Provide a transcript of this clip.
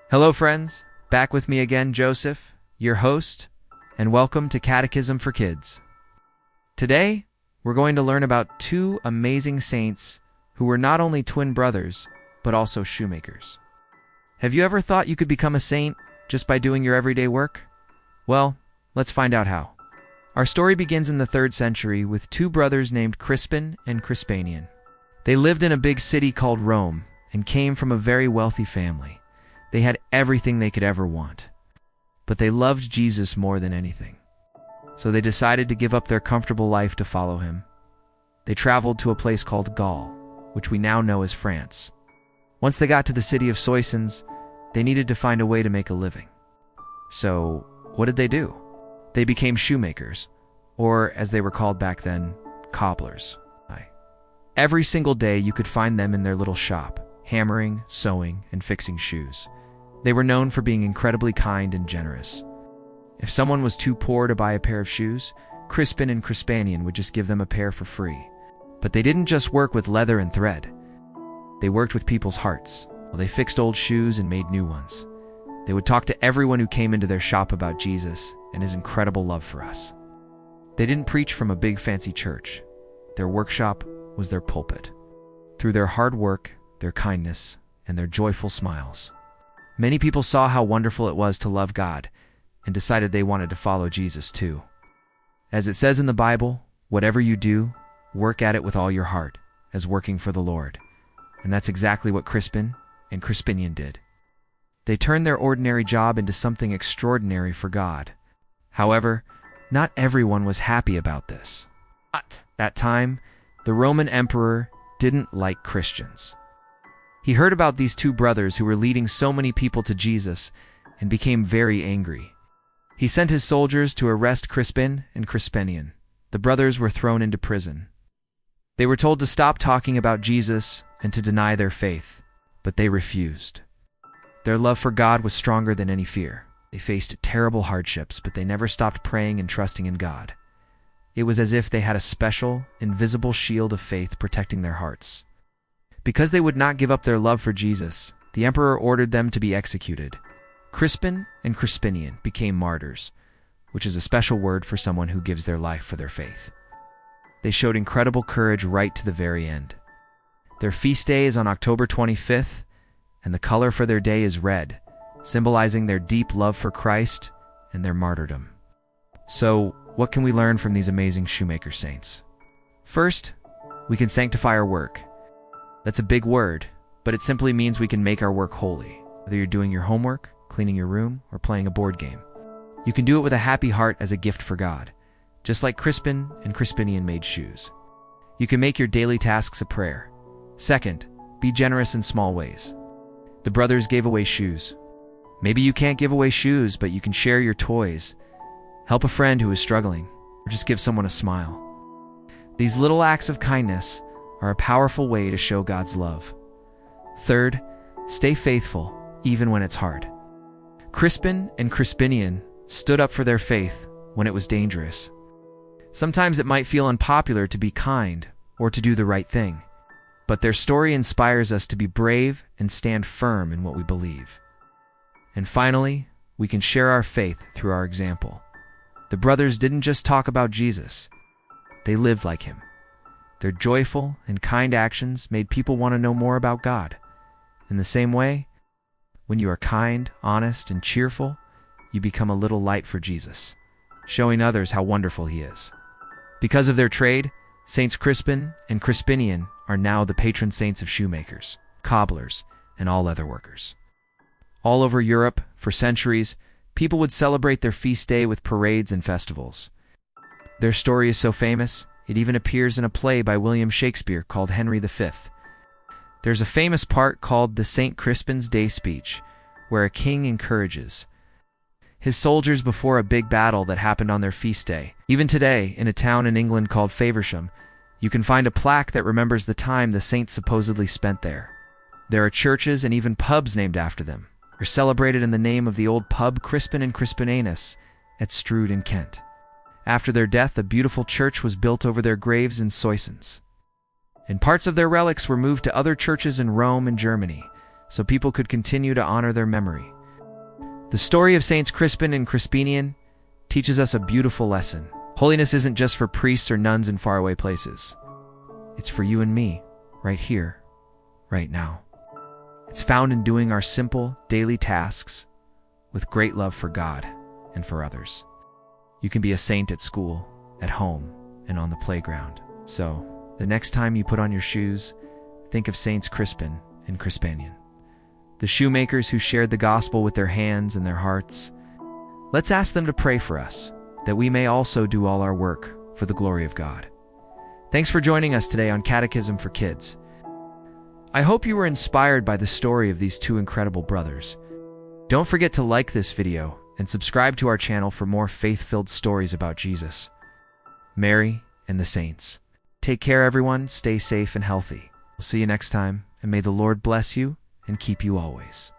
Hello, friends. Back with me again, Joseph, your host, and welcome to Catechism for Kids. Today, we're going to learn about two amazing saints who were not only twin brothers, but also shoemakers. Have you ever thought you could become a saint just by doing your everyday work? Well, let's find out how. Our story begins in the 3rd century with two brothers named Crispin and Crispinian. They lived in a big city called Rome and came from a very wealthy family. They had everything they could ever want. But they loved Jesus more than anything. So they decided to give up their comfortable life to follow him. They traveled to a place called Gaul, which we now know as France. Once they got to the city of Soissons, they needed to find a way to make a living. So, what did they do? They became shoemakers, or as they were called back then, cobblers. Every single day you could find them in their little shop, hammering, sewing, and fixing shoes. They were known for being incredibly kind and generous. If someone was too poor to buy a pair of shoes, Crispin and Crispinian would just give them a pair for free. But they didn't just work with leather and thread. They worked with people's hearts. They fixed old shoes and made new ones. They would talk to everyone who came into their shop about Jesus and his incredible love for us. They didn't preach from a big fancy church. Their workshop was their pulpit. Through their hard work, their kindness, and their joyful smiles, many people saw how wonderful it was to love God and decided they wanted to follow Jesus too. As it says in the Bible, whatever you do, work at it with all your heart, as working for the Lord. And that's exactly what Crispin and Crispinian did. They turned their ordinary job into something extraordinary for God. However, not everyone was happy about this. At that time, the Roman emperor didn't like Christians. He heard about these two brothers who were leading so many people to Jesus and became very angry. He sent his soldiers to arrest Crispin and Crispinian. The brothers were thrown into prison. They were told to stop talking about Jesus and to deny their faith, but they refused. Their love for God was stronger than any fear. They faced terrible hardships, but they never stopped praying and trusting in God. It was as if they had a special, invisible shield of faith protecting their hearts. Because they would not give up their love for Jesus, the emperor ordered them to be executed. Crispin and Crispinian became martyrs, which is a special word for someone who gives their life for their faith. They showed incredible courage right to the very end. Their feast day is on October 25th, and the color for their day is red, symbolizing their deep love for Christ and their martyrdom. So, what can we learn from these amazing shoemaker saints? First, we can sanctify our work. That's a big word, but it simply means we can make our work holy. Whether you're doing your homework, cleaning your room, or playing a board game, you can do it with a happy heart as a gift for God, just like Crispin and Crispinian made shoes. You can make your daily tasks a prayer. Second, be generous in small ways. The brothers gave away shoes. Maybe you can't give away shoes, but you can share your toys, help a friend who is struggling, or just give someone a smile. These little acts of kindness are a powerful way to show God's love. Third, stay faithful, even when it's hard. Crispin and Crispinian stood up for their faith when it was dangerous. Sometimes it might feel unpopular to be kind or to do the right thing, but their story inspires us to be brave and stand firm in what we believe. And finally, we can share our faith through our example. The brothers didn't just talk about Jesus, they lived like him. Their joyful and kind actions made people want to know more about God. In the same way, when you are kind, honest, and cheerful, you become a little light for Jesus, showing others how wonderful he is. Because of their trade, Saints Crispin and Crispinian are now the patron saints of shoemakers, cobblers, and all leather workers. All over Europe, for centuries, people would celebrate their feast day with parades and festivals. Their story is so famous, it even appears in a play by William Shakespeare called Henry V. There's a famous part called the St. Crispin's Day Speech, where a king encourages his soldiers before a big battle that happened on their feast day. Even today, in a town in England called Faversham, you can find a plaque that remembers the time the saint supposedly spent there. There are churches and even pubs named after them. They're celebrated in the name of the old pub Crispin and Crispinianus at Strood in Kent. After their death, a beautiful church was built over their graves in Soissons. And parts of their relics were moved to other churches in Rome and Germany, so people could continue to honor their memory. The story of Saints Crispin and Crispinian teaches us a beautiful lesson. Holiness isn't just for priests or nuns in faraway places. It's for you and me, right here, right now. It's found in doing our simple, daily tasks with great love for God and for others. You can be a saint at school, at home, and on the playground. So, the next time you put on your shoes, think of Saints Crispin and Crispinian, the shoemakers who shared the gospel with their hands and their hearts. Let's ask them to pray for us, that we may also do all our work for the glory of God. Thanks for joining us today on Catechism for Kids. I hope you were inspired by the story of these two incredible brothers. Don't forget to like this video and subscribe to our channel for more faith-filled stories about Jesus, Mary, and the saints. Take care, everyone. Stay safe and healthy. We'll see you next time, and may the Lord bless you and keep you always.